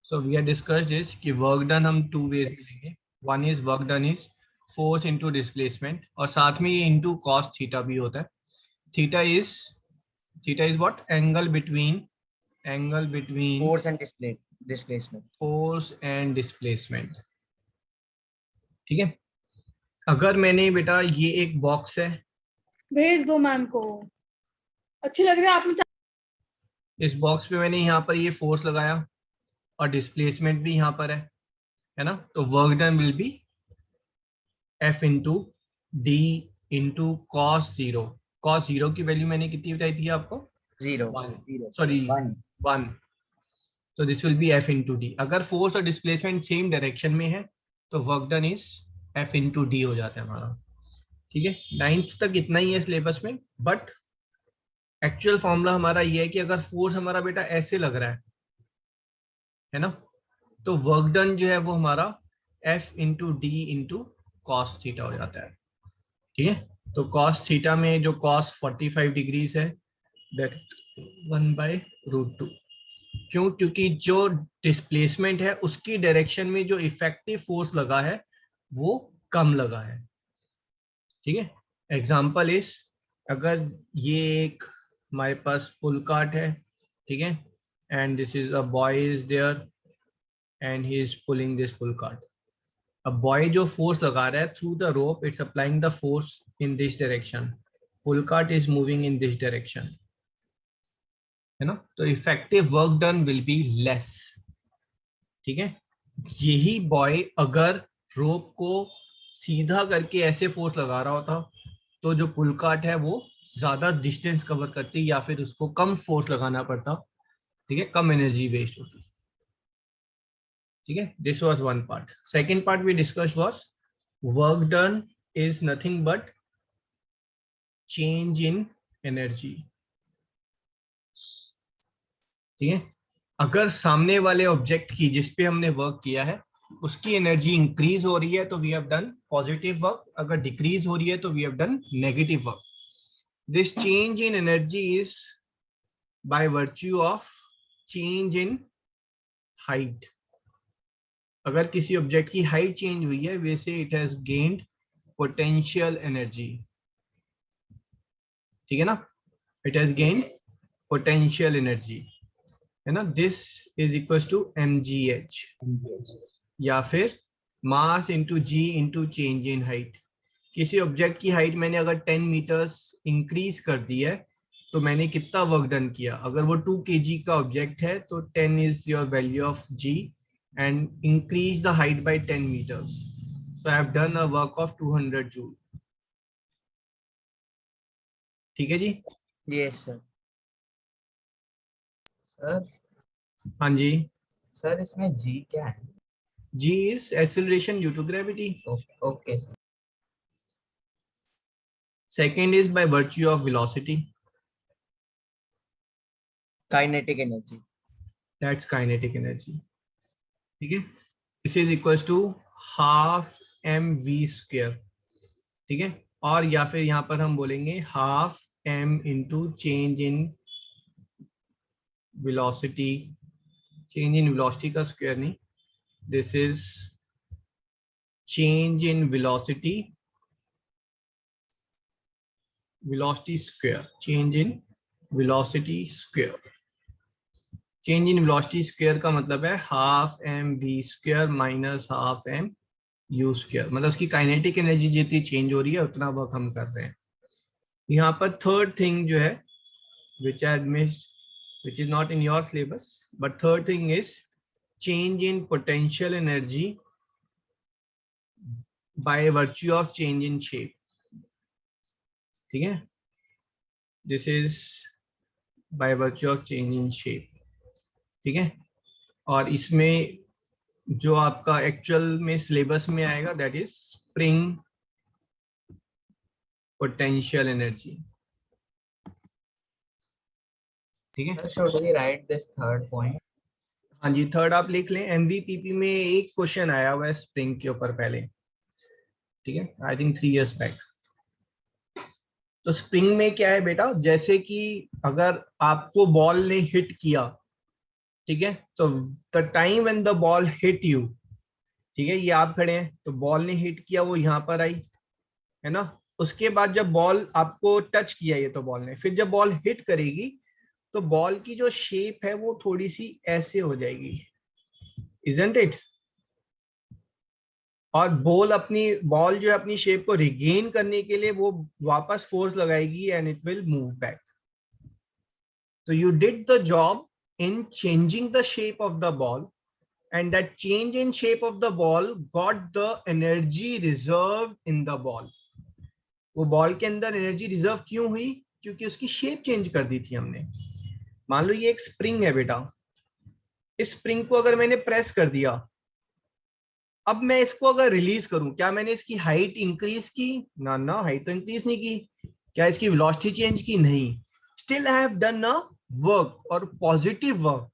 So we have discussed this कि work done हम two ways में लेंगे. One is work done is force into displacement और साथ में ये into cos theta भी होता है. Theta is what? Angle between force and displacement. Force and displacement. ठीक है. अगर मैंने बेटा ये एक बॉक्स है, भेज दो मैम को, अच्छी लग रही है आपने. इस बॉक्स पे मैंने यहाँ पर ये फोर्स लगाया और डिस्प्लेसमेंट भी यहाँ पर है ना. तो work done will B F into D into cos zero. Cos zero की वैल्यू मैंने कितनी बताई थी आपको? 0. सॉरी 1. 1. तो this will be F into D. अगर फोर्स और डिस्प्लेसमेंट सेम डायरेक्शन में है तो work done is F into D हो जाता है हमारा. ठीक है. 9th तक इतना ही है सिलेबस में. बट एक्चुअल फॉर्मूला हमारा ये है कि अगर फोर्स हमारा बेटा ऐसे लग रहा है ना, तो वर्क डन जो है वो हमारा F into D into cos theta हो जाता है. ठीक है. तो कॉस थीटा में जो कॉस 45 डिग्रीज है दैट 1/√2. क्यों? क्योंकि जो डिस्प्लेसमेंट है उसकी डायरेक्शन में जो इफेक्टिव फोर्स लगा है वो कम लगा है. ठीक है. एग्जाम्पल इज, अगर ये एक हमारे पास पुल कार्ट है, ठीक है, and this is a boy is there and he is pulling this pull cart. अब बॉय जो फोर्स लगा रहा है through the rope, it's applying the force in this direction. Pull cart is moving in this direction, है ना. तो effective work done will be less. ठीक है. यही बॉय अगर रोप को सीधा करके ऐसे फोर्स लगा रहा होता तो जो पुल कार्ट है वो ज्यादा डिस्टेंस कवर करती या फिर उसको कम फोर्स लगाना पड़ता. ठीक है. कम एनर्जी वेस्ट होती. ठीक है. This was one part. Second part we discuss was work done is nothing but change in energy. ठीक है. अगर सामने वाले ऑब्जेक्ट की जिस पे हमने वर्क किया है उसकी एनर्जी इंक्रीज हो रही है तो we have done positive work. अगर डिक्रीज हो रही है तो we have done negative work. This change in energy is by virtue of change in height. अगर किसी ऑब्जेक्ट की हाइट चेंज हुई है वैसे it has gained potential energy. ठीक है ना. It has gained potential energy, है ना. This is equal to mgh या फिर mass into g into change in height. किसी ऑब्जेक्ट की हाइट मैंने अगर 10 मीटर्स इंक्रीज कर दी है तो मैंने कितना वर्क डन किया. अगर वो 2 kg का ऑब्जेक्ट है तो 10 is your value of g and increase the height by 10 meters. So I have done a work of 200 joule. ठीक है जी. Yes sir. सर. हाँ जी. सर इसमें g क्या है? G is acceleration due to gravity. Okay sir. Second is by virtue of velocity. Kinetic energy. That's kinetic energy. ठीक है. This is equals to half mv square. ठीक है. और या फिर यहाँ पर हम बोलेंगे half m into change in velocity. Change in velocity का square नहीं. This is change in velocity square. Change in velocity square. Change in velocity square का मतलब है half mv square minus half m u square. मतलब उसकी kinetic energy जितनी change हो रही है उतना वर्क हम कर रहे हैं. यहाँ पर थर्ड थिंग जो है which I had missed, which is not in your syllabus, but third thing is change in potential energy by virtue of change in shape. ठीक है. This is by virtue of change in shape. ठीक है. और इसमें जो आपका actual में syllabus में आएगा that is spring potential energy. ठीक है. Should we write this third point? हाँ जी. थर्ड आप लिख लें. एमवीपीपी में एक क्वेश्चन आया हुआ है स्प्रिंग के ऊपर पहले. ठीक है. I think 3 years back. तो स्प्रिंग में क्या है बेटा, जैसे कि अगर आपको बॉल ने हिट किया, ठीक है, तो the time when the ball hit you, ठीक है, ये आप खड़े हैं तो बॉल ने हिट किया, वो यहाँ पर आई, है ना, उसके बाद जब बॉल आपको टच किया, ये तो बॉल ने, फिर जब बॉल हिट करेगी तो बॉल की जो शेप है वो थोड़ी सी ऐसे हो जाएगी, इजंट इट? और बॉल जो है अपनी शेप को रिगेन करने के लिए वो वापस फोर्स लगाएगी and it will move back. So you did the job in changing the shape of the ball, and that change in shape of the ball got the energy reserved in the ball. वो ball के अंदर energy reserve क्यों हुई? क्योंकि उसकी shape change कर दी थी हमने. मान लो ये एक स्प्रिंग है बेटा, इस स्प्रिंग को अगर मैंने प्रेस कर दिया, अब मैं इसको अगर रिलीज करूं, क्या मैंने इसकी हाइट इंक्रीज की? ना ना, हाइट तो इंक्रीज नहीं की. क्या इसकी वेलोसिटी चेंज की? नहीं. Still I have done a work, और पॉजिटिव वर्क.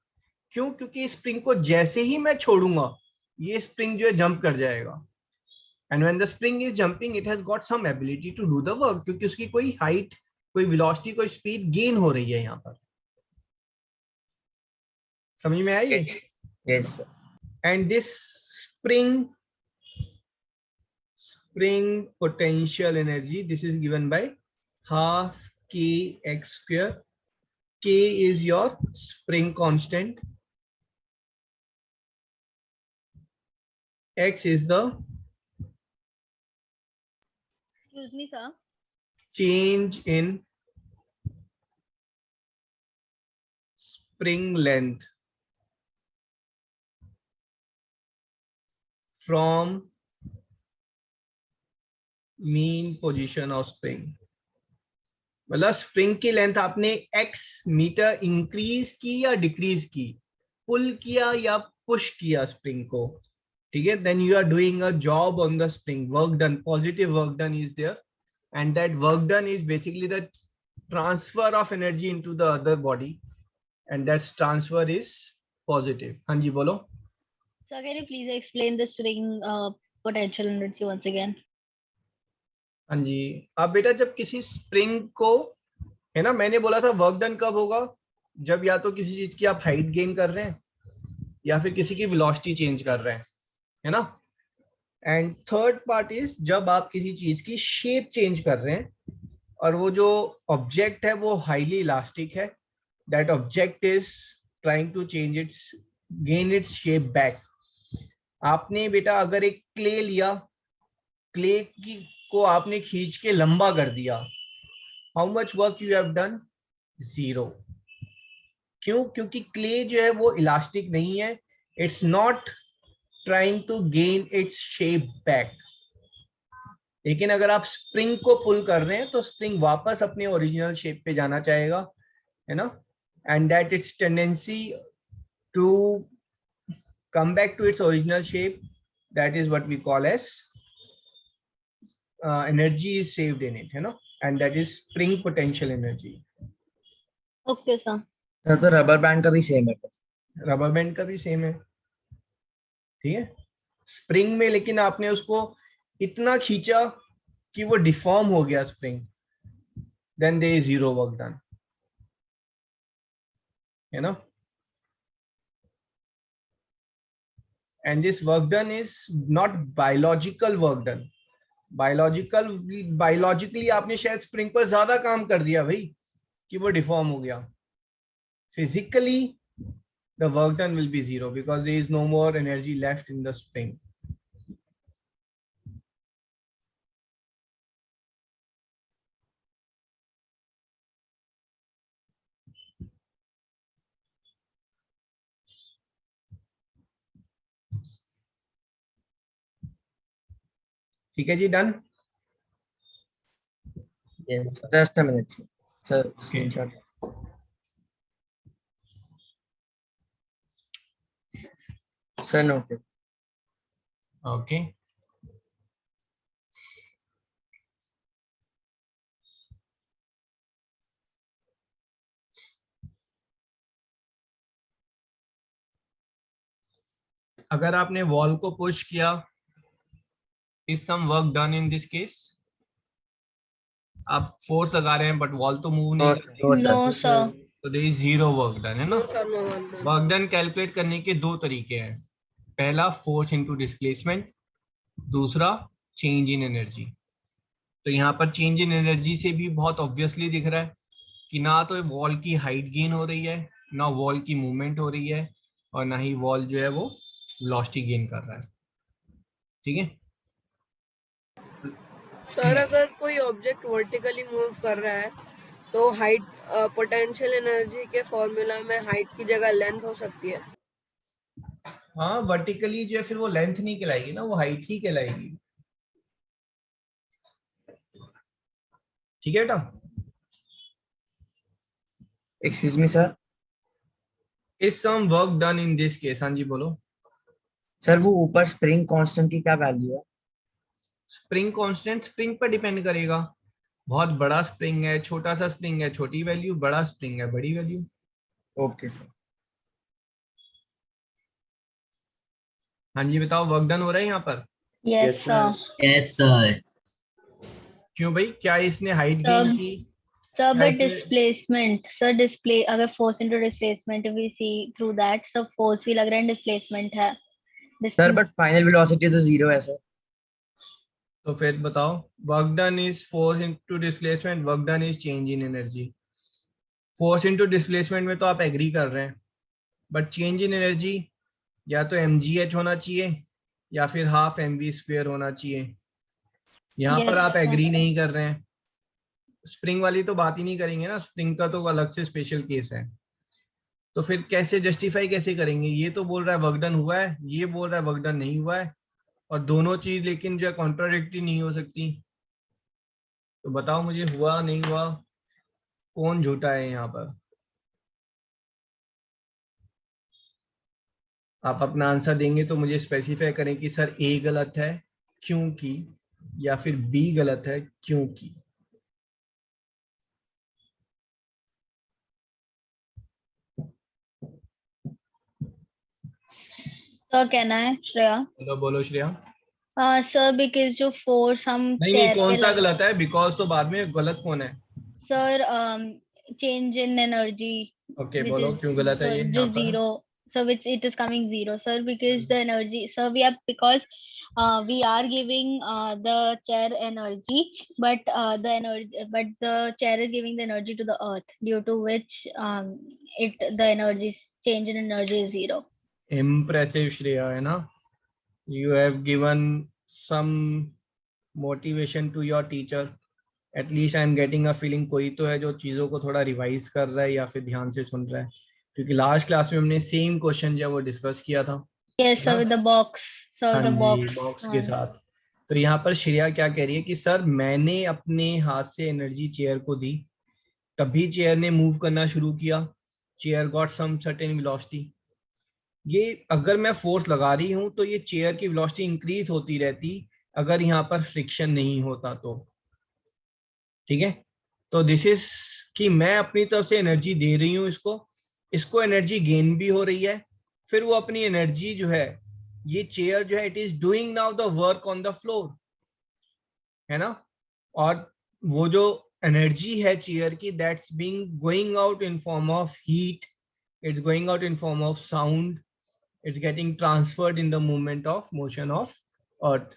क्यों? क्योंकि स्प्रिंग को जैसे ही मैं छोड़ूंगा, ये स्प्रिंग जो है जंप कर जाएगा. And when the spring is jumping, it has got some ability to do the work, क्योंकि उसकी कोई हाइट, कोई वेलोसिटी, कोई स्पीड गेन हो रही है यहाँ पर. समझ में आई? Yes, sir. And this spring potential energy, this is given by half kx square. K is your spring constant, x is the Excuse me, sir. change in spring length from mean position of spring. मतलब spring की length आपने x metre increase की या decrease की, पुल किया या push किया spring को, ठीक है, then you are doing a job on the spring. Work done, positive work done is there, and that work done is basically the transfer of energy into the other body, and that transfer is positive. हाँ जी बोलो. Sir, can you please explain the spring potential energy once again? हाँ जी. अब बेटा जब किसी spring को, है ना, मैंने बोला था वर्क डन कब होगा? जब या तो किसी चीज की आप हाइट गेन कर रहे हैं या फिर किसी की वेलोसिटी चेंज कर रहे हैं, है ना. एंड थर्ड पार्ट इज जब आप किसी चीज की शेप चेंज कर रहे हैं, और वो जो ऑब्जेक्ट है वो हाईली इलास्टिक है, that object is trying to change its, gain its shape back. आपने बेटा अगर एक क्ले लिया, क्ले की को आपने खींच के लंबा कर दिया, how much work you have done? Zero. क्यों? क्योंकि क्ले जो है वो इलास्टिक नहीं है, it's not trying to gain its shape back. लेकिन अगर आप स्प्रिंग को पुल कर रहे हैं तो स्प्रिंग वापस अपने ओरिजिनल शेप पे जाना चाहेगा, है ना, and that its tendency to come back to its original shape, that is what we call as energy is saved in it, है ना, and that is spring potential energy. Okay, sir. Sir तो rubber band का भी same है. Rubber band का भी same है, ठीक है. स्प्रिंग में लेकिन आपने उसको इतना खींचा कि वो डिफॉर्म हो गया spring, then there is zero work done, है ना. And this work done is not biological work done. Biologically आपने शायद स्प्रिंग पर ज्यादा काम कर दिया भाई कि वो डिफॉर्म हो गया. Physically the work done will be zero because there is no more energy left in the spring. ठीक है जी, done. Yes, just a minute, sir. Screenshot. Sir, noted. Okay. अगर आपने वॉल को पुश किया, is some work done in this case? आप force लगा रहे हैं बट वॉल तो मूव नहीं कर रही, No, sir. तो there is zero work done, है ना। No, sir, no one. No. Work done calculate करने के दो तरीके हैं, पहला फोर्स इनटू डिस्प्लेसमेंट, दूसरा चेंज इन एनर्जी। तो यहाँ पर चेंज इन एनर्जी से भी बहुत ऑब्वियसली दिख रहा है कि ना तो वॉल की हाइट गेन हो रही है, ना वॉल की मूवमेंट हो रही है, और ना ही वॉल जो है वो वेलोसिटी गेन कर रहा है। ठीक है, सर अगर कोई ऑब्जेक्ट वर्टिकली मूव कर रहा है तो हाइट पोटेंशियल एनर्जी के फॉर्मूला में हाइट की जगह लेंथ हो सकती है। हाँ वर्टिकली जो है फिर वो लेंथ नहीं कहलाएगी ना, वो हाइट ही कहलाएगी। ठीक है बेटा। Excuse me sir, is some work done in this case. हाँ जी बोलो। सर वो ऊपर स्प्रिंग कांस्टेंट की क्या वैल्यू है? स्प्रिंग कांस्टेंट स्प्रिंग पर डिपेंड करेगा, बहुत बड़ा स्प्रिंग है, छोटा सा स्प्रिंग है, छोटी वैल्यू, बड़ा स्प्रिंग है, बड़ी वैल्यू। Okay sir. हाँ जी बताओ, वर्क डन हो रहा है यहाँ पर? Yes, sir. Yes, sir. क्यों भाई, क्या इसने हाइट Sir, गेन की? Sir, क्या but इसने displacement, sir, display अगर force into displacement we see through that, so force भी लग रहा है displacement है। सर बट फाइनल वेलोसिटी तो जीरो है सर। तो फिर बताओ, work done is force into displacement, work done is change in energy. Force into displacement में तो आप एग्री कर रहे हैं, बट चेंज इन एनर्जी या तो mgh होना चाहिए या फिर हाफ mv² होना चाहिए। यहाँ पर Yes, आप sir. एग्री नहीं कर रहे हैं। स्प्रिंग वाली तो बात ही नहीं करेंगे ना, स्प्रिंग का तो अलग से स्पेशल केस है। तो फिर कैसे जस्टिफाई कैसे करेंगे? ये तो बोल रहा है वर्क डन हुआ है, ये बोल रहा है वर्क डन नहीं हुआ है, और दोनों चीज लेकिन जो है कॉन्ट्राडिक्टरी नहीं हो सकती। तो बताओ मुझे, हुआ नहीं हुआ, कौन झूठा है यहाँ पर? आप अपना आंसर देंगे तो मुझे स्पेसिफाई करें कि सर ए गलत है क्योंकि, या फिर बी गलत है क्योंकि। Sir कहना है श्रेया। बोलो बोलो श्रेया। Sir, because जो force हम नहीं chair कौन पे सा लग, गलत है? बिकॉज तो बाद में, गलत कौन है? sir, change in energy okay which बोलो is, क्यों गलत है sir, ये जो यहाँ पर? zero, so which it is coming zero, sir, because the energy, sir, we are, because we are giving the chair energy, but the chair is giving the energy to the earth, due to which the energy change in energy is zero. Impressive Shreya, है ना। You have given some motivation to your teacher. At least I am getting a feeling कोई तो है जो चीज़ों को थोड़ा revise कर रहा है या फिर ध्यान से सुन रहा है, क्योंकि लास्ट क्लास में हमने सेम क्वेश्चन जो है वो डिस्कस किया था। Yes, sir, हाँ। with the box, sir, हाँ the जी, box बॉक्स के one. साथ। तो यहाँ पर श्रेया क्या कह रही है कि सर मैंने अपने हाथ से एनर्जी चेयर को दी, तभी चेयर ने मूव करना शुरू किया, chair got some certain velocity. ये अगर मैं फोर्स लगा रही हूं तो ये चेयर की वेलोसिटी इंक्रीज होती रहती अगर यहाँ पर फ्रिक्शन नहीं होता तो। ठीक है, तो दिस इज कि मैं अपनी तरफ से एनर्जी दे रही हूँ इसको, इसको एनर्जी गेन भी हो रही है, फिर वो अपनी एनर्जी जो है, ये चेयर जो है it is doing now the work on the floor, है ना। और वो जो एनर्जी है चेयर की, that's being going out in form of heat, it's going out in form of sound, it's getting transferred in the movement of motion of earth।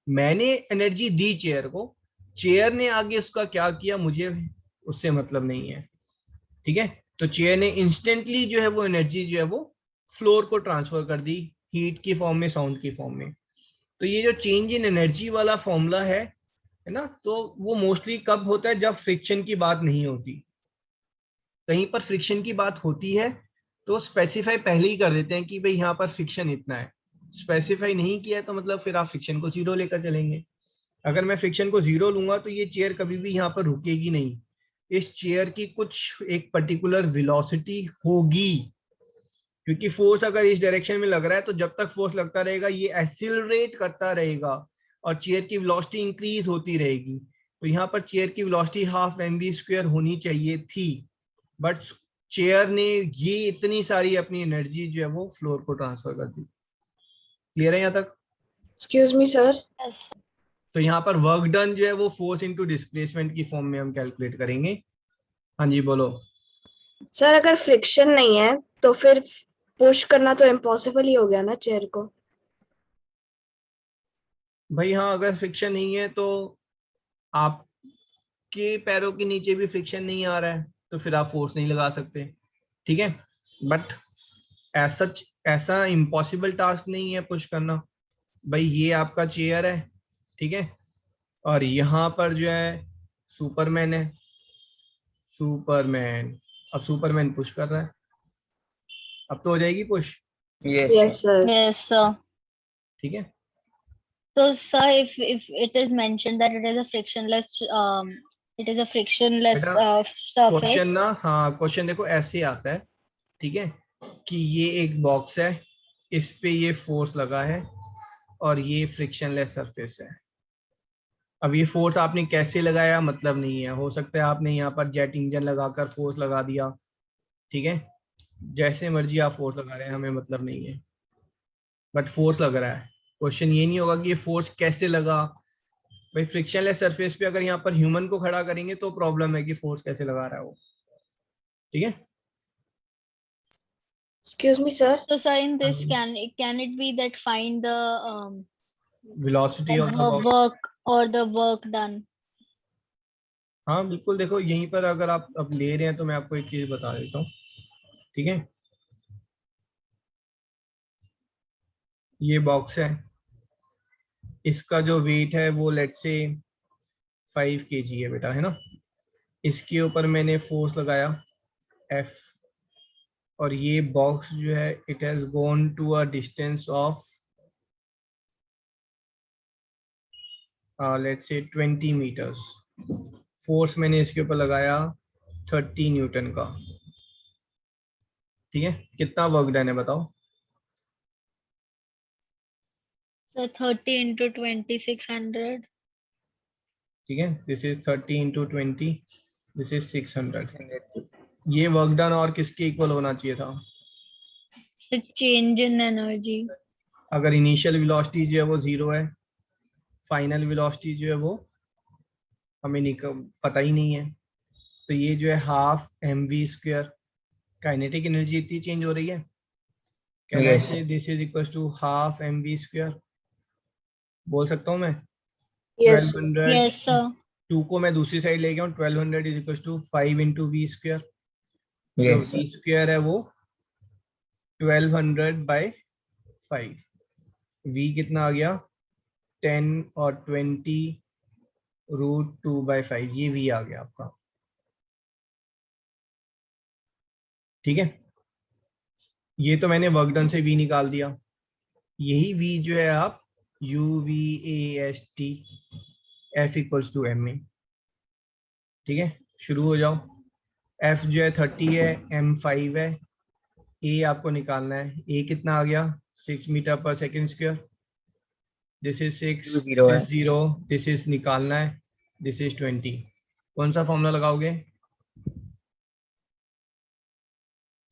मैंने energy दी chair को, chair ने आगे उसका क्या किया मुझे उससे मतलब नहीं है। ठीक है, तो चेयर ने इंस्टेंटली जो है वो एनर्जी जो है वो फ्लोर को ट्रांसफर कर दी, हीट की फॉर्म में, साउंड की फॉर्म में। तो ये जो चेंज इन एनर्जी वाला फॉर्मूला है ना, तो वो मोस्टली कब होता है? जब फ्रिक्शन की बात नहीं होती। कहीं पर फ्रिक्शन की बात होती है तो स्पेसिफाई पहले ही कर देते हैं कि भाई यहाँ पर फ्रिक्शन इतना है। स्पेसिफाई नहीं किया है तो मतलब फिर आप फ्रिक्शन को जीरो लेकर चलेंगे। अगर मैं फ्रिक्शन को जीरो लूंगा तो ये चेयर कभी भी यहाँ पर रुकेगी नहीं, इस चेयर की कुछ एक पर्टिकुलर वेलोसिटी होगी, क्योंकि फोर्स अगर इस डायरेक्शन में लग रहा है तो जब तक फोर्स लगता रहेगा ये एक्सीलरेट करता रहेगा और चेयर की वेलोसिटी इंक्रीज होती रहेगी। तो यहाँ पर चेयर की वेलोसिटी हाफ mv² होनी चाहिए थी, बट चेयर ने ये इतनी सारी अपनी एनर्जी जो है वो फ्लोर को ट्रांसफर कर दी। क्लियर है यहाँ तक? Excuse me, sir. Yes. तो यहाँ पर वर्क डन जो है वो फोर्स इनटू डिस्प्लेसमेंट की फॉर्म में हम कैलकुलेट करेंगे। हाँ जी बोलो। सर अगर फ्रिक्शन नहीं है तो फिर पुश करना तो इम्पॉसिबल ही हो गया ना चेयर को। भाई हाँ, अगर फ्रिक्शन नहीं है तो आपके पैरों के नीचे भी फ्रिक्शन नहीं आ रहा है तो फिर आप फोर्स नहीं लगा सकते, ठीक है। बट ऐसा इम्पॉसिबल टास्क नहीं है पुश करना। भाई ये आपका चेयर है, ठीक है, और यहाँ पर जो है सुपरमैन है, सुपरमैन, अब सुपरमैन पुश कर रहा है, अब तो हो जाएगी push, Yes. Yes sir. Yes, sir. ठीक है। So, sir, if it is mentioned that it is a frictionless बेटा surface. क्वेश्चन ना, हाँ क्वेश्चन देखो ऐसे आता है, ठीक है, कि ये एक बॉक्स है, इस पे ये फोर्स लगा है और ये फ्रिक्शनलेस सरफेस है। अब ये फोर्स आपने कैसे लगाया मतलब नहीं है, हो सकता है आपने यहाँ पर जेट इंजन लगाकर फोर्स लगा दिया, ठीक है, जैसे मर्जी आप फोर्स लगा रहे हैं, हमें मतलब नहीं है, बट फोर्स लग रहा है। क्वेश्चन ये नहीं होगा कि ये फोर्स कैसे लगा। भाई फ्रिक्शनलेस सरफेस पे अगर यहाँ पर ह्यूमन को खड़ा करेंगे तो प्रॉब्लम है कि फोर्स कैसे लगा रहा है वो, ठीक है। Excuse me sir. So, sir, in this, Um, can it be that find the velocity of the box, work or the work done? हाँ बिल्कुल। देखो यहीं पर अगर आप अब ले रहे हैं तो मैं आपको एक चीज बता देता हूँ, ठीक है। ये बॉक्स है, इसका जो वेट है वो लेट से 5 kg है बेटा, है ना। इसके ऊपर मैंने फोर्स लगाया F, और ये बॉक्स जो है it has gone to a distance of let's say 20 metres. Force मैंने इसके ऊपर लगाया 30 न्यूटन का, ठीक है। कितना वर्क डन है बताओ। So 30 into 20, 600. ठीक है, this is 30 into 20, this is 600। ये वर्क डन और किसके इक्वल होना चाहिए था। The change in energy. अगर इनिशियल वेलोसिटी जो है वो 0 है, फाइनल वेलोसिटी जो है वो हमें पता ही नहीं है, तो ये जो है हाफ mv², काइनेटिक एनर्जी इतनी चेंज हो रही है, can I Yes. Say this is equal to half mv², बोल सकता हूँ मैं। Yes 1200, Yes, sir. 2 को मैं दूसरी साइड ले गया हूँ, 1200 is equal to 5 into v²। जो Yes. v² है वो 1200 बाय 5, v कितना आ गया 10 और 20 √2/5, ये v आ गया आपका, ठीक है। ये तो मैंने वर्क डन से v निकाल दिया, यही v जो है आप UVAST F equals to m में, ठीक है। शुरू हो जाओ। F जो है 30 है, m 5 है, A आपको निकालना है, A कितना आ गया 6 मीटर पर सेकेंड स्क्वायर, दिस इज 6, 0 है। 0, दिस इज निकालना है, दिस इज 20। कौन सा फॉर्मूला लगाओगे।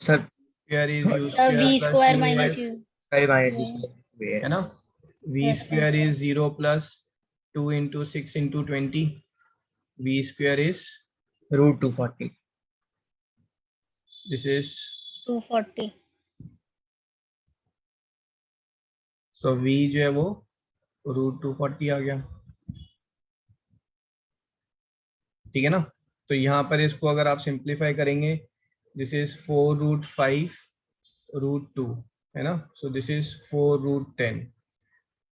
Sir, square is u V square plus square 2s, minus U. 5 minus Yeah. U². है ना। v Yes, sir. Square is 0 plus 2 into 6 into 20, v square is √240. This is 240. So v जो है वो √240 आ गया, ठीक है ना। तो यहाँ पर इसको अगर आप सिंप्लीफाई करेंगे, दिस इज 4√5 √2, है ना। So this is 4√10।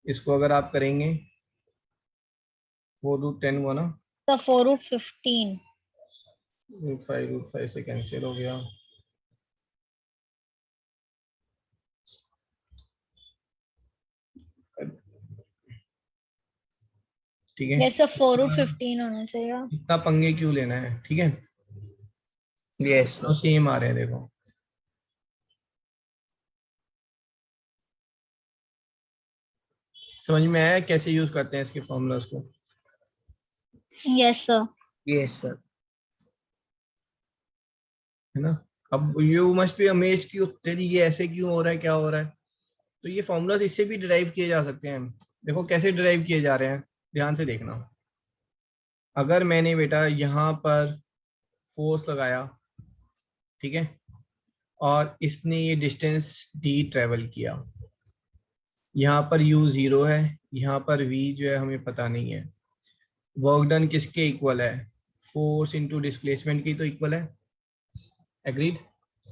इसको अगर आप करेंगे 4√10 हुआ ना, So 4 √15. √5 से कैंसिल हो गया, ठीक है। Yes, sir. 4 √15 होना चाहिए. इतना पंगे क्यों लेना है, ठीक है। Yes. तो सेम आ रहे हैं देखो। समझ में आया कैसे यूज करते हैं इसके फॉर्मूलाज को। Yes, sir. Yes, sir. है ना। अब यू मस्ट बी अमेज्ड कि तेरी ये ऐसे क्यों हो रहा है, क्या हो रहा है। तो ये फॉर्मूलाज इससे भी डिराइव किए जा सकते हैं। देखो कैसे डिराइव किए जा रहे हैं। ध्यान से देखना, अगर मैंने बेटा यहाँ पर फोर्स लगाया, ठीक है, और इसने ये डिस्टेंस d ट्रेवल किया, यहाँ पर u 0 है, यहाँ पर v जो है हमें पता नहीं है, वर्क डन किसके इक्वल है, फोर्स इनटू डिस्प्लेसमेंट की तो इक्वल है, agreed.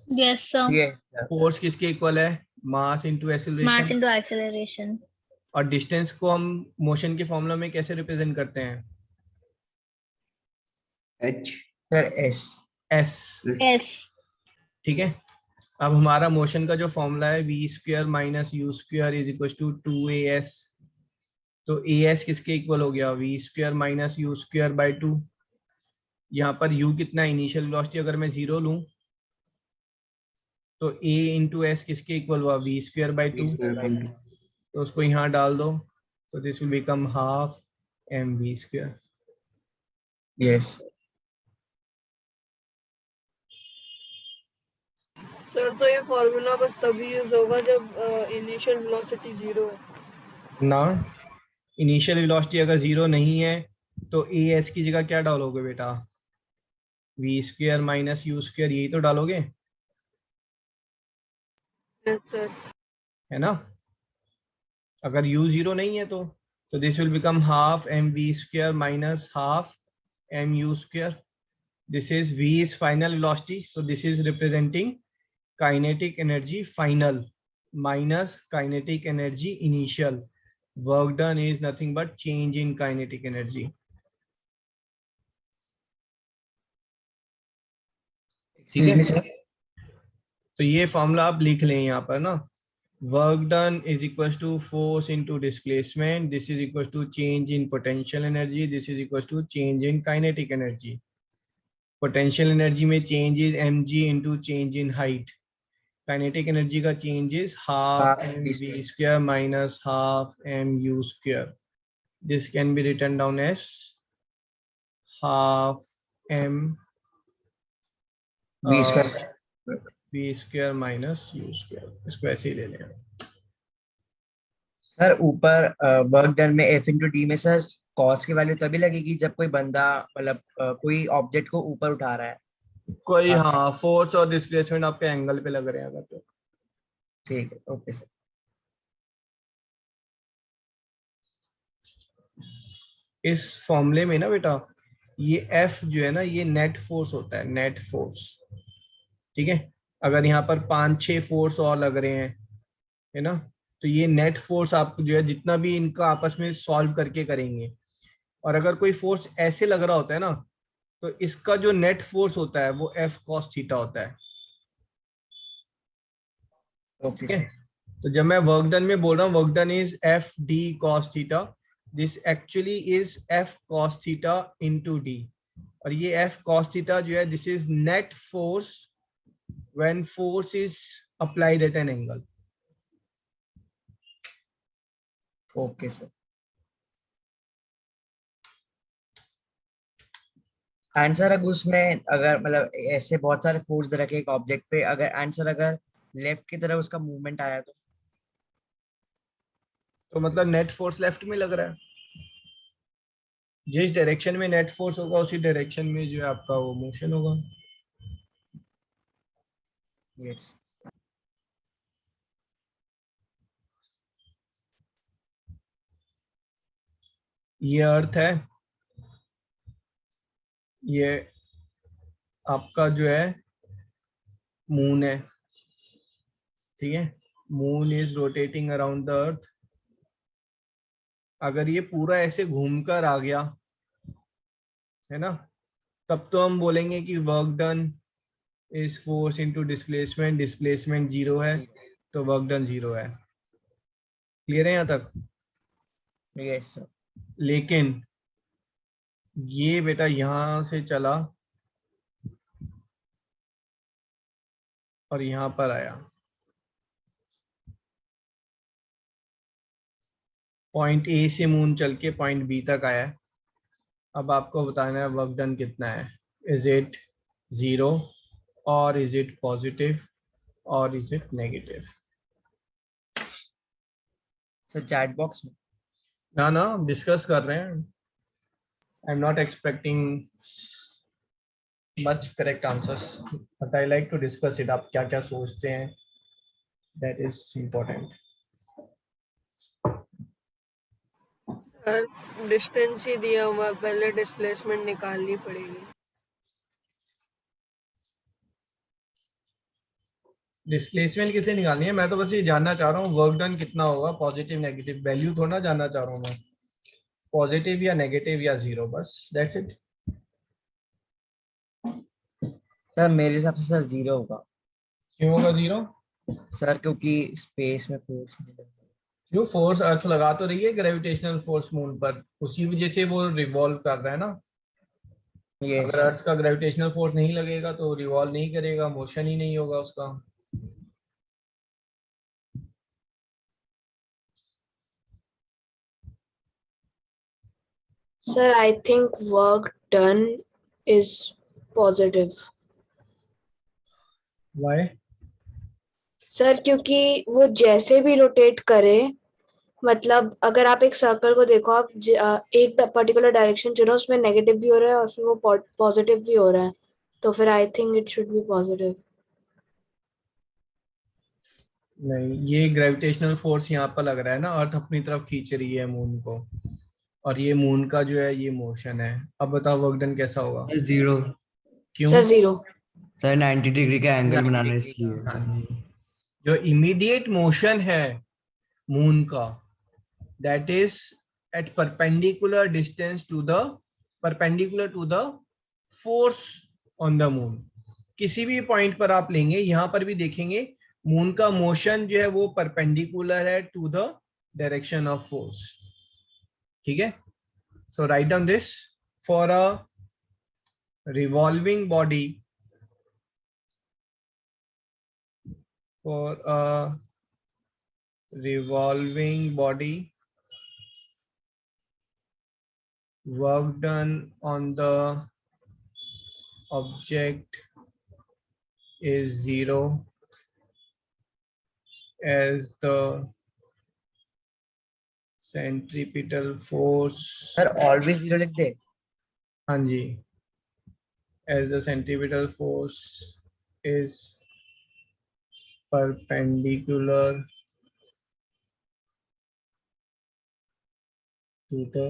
Yes, sir. Yes, sir. Force किसके इक्वल है, mass into Mass acceleration. into acceleration. और डिस्टेंस को हम मोशन के फॉर्मूला में कैसे रिप्रेजेंट करते हैं, H. Sir, S. s, S. ठीक है। अब हमारा मोशन का जो फॉर्मूला है v square minus u square is equal to 2as, तो as किसके इक्वल हो गया, v square minus u square by 2। यहाँ पर u कितना है, इनिशियल वेलोसिटी अगर मैं 0 लूं तो a इंटू एस किसके इक्वल हुआ, v स्क्वायर बाई 2, तो उसको यहाँ डाल दो, तो this will become half mv square. Yes. Sir तो ये फॉर्मूला बस तभी यूज होगा जब इनिशियल वेलोसिटी 0 है। ना, इनिशियल वेलोसिटी अगर 0 नहीं है तो as की जगह क्या डालोगे बेटा, v square minus u square, यही तो डालोगे, यस सर। है ना। अगर u 0 नहीं है तो this will become half mv square minus half mu square. This is v is final velocity, so this is representing kinetic energy final minus kinetic energy initial. Work done is nothing but change in kinetic energy. ठीक है, sir. तो ये formula आप लिख लें यहाँ पर ना, work done is equal to force into displacement, this is equal to change in potential energy, this is equal to change in kinetic energy. Potential energy में change is mg into change in height, kinetic energy का change is half Half mv square minus half mu square. This can be written down as half m V square. v square minus u square, इसको ऐसे ही ले लें। Sir ऊपर work done में F into D में sir cos की value तभी लगेगी जब कोई बंदा मतलब कोई ऑब्जेक्ट को ऊपर उठा रहा है। कोई, हाँ। हाँ, फोर्स और डिस्प्लेसमेंट आपके एंगल पे लग रहे हैं अगर तो। ठीक है, ओके सर। इस फॉर्मूले में ना बेटा ये F जो है ना ये नेट फोर्स होता है, नेट फोर्स, ठीक है। अगर यहाँ पर 5-6 फोर्स और लग रहे हैं, है ना, तो ये नेट फोर्स आप जो है जितना भी इनका आपस में सॉल्व करके करेंगे, और अगर कोई फोर्स ऐसे लग रहा होता है ना तो इसका जो नेट फोर्स होता है वो F cos थीटा होता है, ओके ठीक है। सर। तो जब मैं वर्क डन में बोल रहा हूँ work done is F d cos theta, this actually is F cos theta into d, और ये F cos थीटा जो है this is net force when force is applied at an angle. Okay sir. Answer अगर उसमें अगर मतलब ऐसे बहुत सारे फोर्स रखे एक ऑब्जेक्ट पे, अगर आंसर अगर लेफ्ट की तरफ उसका मूवमेंट आया तो मतलब नेट फोर्स लेफ्ट में लग रहा है, जिस डायरेक्शन में नेट फोर्स होगा उसी डायरेक्शन में जो है आपका वो मोशन होगा। यस। ये अर्थ है, ये आपका जो है मून है, ठीक है। Moon is rotating around the earth. अगर ये पूरा ऐसे घूमकर आ गया, है ना, तब तो हम बोलेंगे कि work done is force into displacement, displacement 0 है तो वर्क डन 0 है। क्लियर है यहाँ तक? Yes sir. लेकिन ये बेटा यहां से चला और यहां पर आया, पॉइंट ए से मून चल के पॉइंट बी तक आया। अब आपको बताना है वर्क डन कितना है, इज इट 0 और इज इट पॉजिटिव और is it negative. Sir chat box में ना डिस्कस कर रहे हैं. I am not expecting much correct answers, but I like to discuss it. आप क्या क्या सोचते हैं, that is important. Sir distance ही दिया हुआ है, पहले डिस्प्लेसमेंट निकालनी पड़ेगी. डिस्प्लेसमेंट किसे निकालनी है? मैं तो बस ये जानना चाह रहा हूँ वर्क डन कितना होगा. पॉजिटिव नेगेटिव वैल्यू थोड़ा जानना चाह रहा हूँ मैं. पॉजिटिव या नेगेटिव या जीरो, बस दैट्स इट. सर मेरे हिसाब से सर 0 होगा क्यों होगा जीरो? सर, क्योंकि स्पेस में फोर्स नहीं लगेगा। जो फोर्स अर्थ लगा तो रही है ग्रेविटेशनल फोर्स मून पर, उसी वजह से वो रिवॉल्व कर रहा है ना. ये अगर अर्थ का ग्रेविटेशनल फोर्स नहीं लगेगा तो रिवॉल्व नहीं करेगा, मोशन ही नहीं होगा उसका. Sir, I think work done is positive. Why? Sir क्योंकि वो जैसे भी रोटेट करे, मतलब अगर आप एक सर्कल को देखो, आप एक पर्टिकुलर डायरेक्शन चुनो, उसमें नेगेटिव भी हो रहा है और फिर वो पॉजिटिव भी हो रहा है, तो फिर I think it should be positive. नहीं, ये ग्रेविटेशनल फोर्स यहाँ पर लग रहा है ना, अर्थ अपनी तरफ खींच रही है मून को, और ये मून का जो है ये मोशन है. अब बताओ वर्क डन कैसा होगा? 0. क्यों? सर 0. सर 90 डिग्री का एंगल 90 बनाना डिग्री इसलिए. का। हाँ जी. जो इमीडिएट मोशन है मून का, that is at perpendicular distance to the perpendicular to the force on the moon. किसी भी पॉइंट पर आप लेंगे, यहां पर भी देखेंगे मून का मोशन जो है वो परपेंडिकुलर है to the direction of force. ठीक है. So write down this. For a revolving body, for a revolving body, work done on the object is 0 as the centripetal force. Sir always 0 लिख दे. हाँ जी. As the centripetal force is perpendicular to the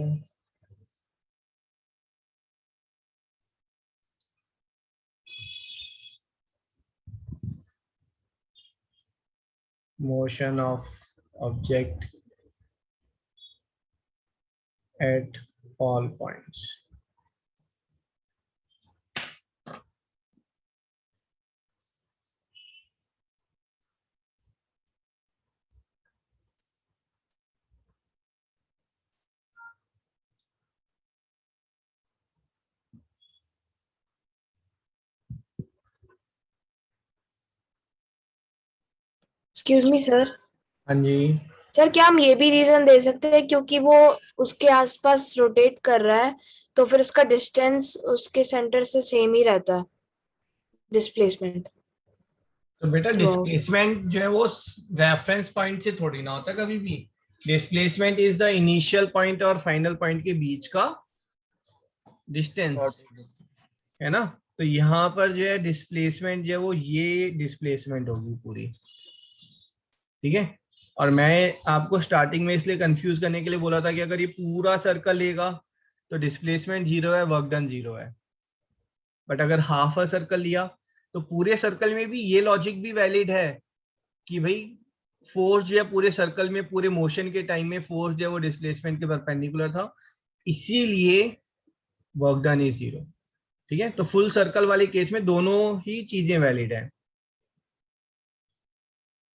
motion of object at all points. Excuse me sir. हाँ जी. Sir क्या हम ये भी reason दे सकते हैं क्योंकि वो उसके आसपास रोटेट कर रहा है, तो फिर उसका डिस्टेंस उसके सेंटर से सेम ही रहता है, डिस्प्लेसमेंट. तो बेटा Throughout. डिस्प्लेसमेंट जो है वो रेफरेंस पॉइंट से थोड़ी ना होता कभी भी. Displacement is the initial point और फाइनल पॉइंट के बीच का डिस्टेंस, है ना. तो यहाँ पर जो है डिस्प्लेसमेंट जो है वो ये डिस्प्लेसमेंट होगी पूरी. ठीक है. और मैं आपको स्टार्टिंग में इसलिए कंफ्यूज करने के लिए बोला था कि अगर ये पूरा सर्कल लेगा तो डिस्प्लेसमेंट 0 है, वर्क डन 0 है. बट अगर हाफ अ सर्कल लिया तो पूरे सर्कल में भी ये लॉजिक भी वैलिड है कि भाई फोर्स जो है पूरे सर्कल में, पूरे मोशन के टाइम में फोर्स जो है वो डिस्प्लेसमेंट के परपेंडिकुलर था, इसीलिए वर्क डन इज 0. ठीक है. तो फुल सर्कल वाले केस में दोनों ही चीजें वैलिड है.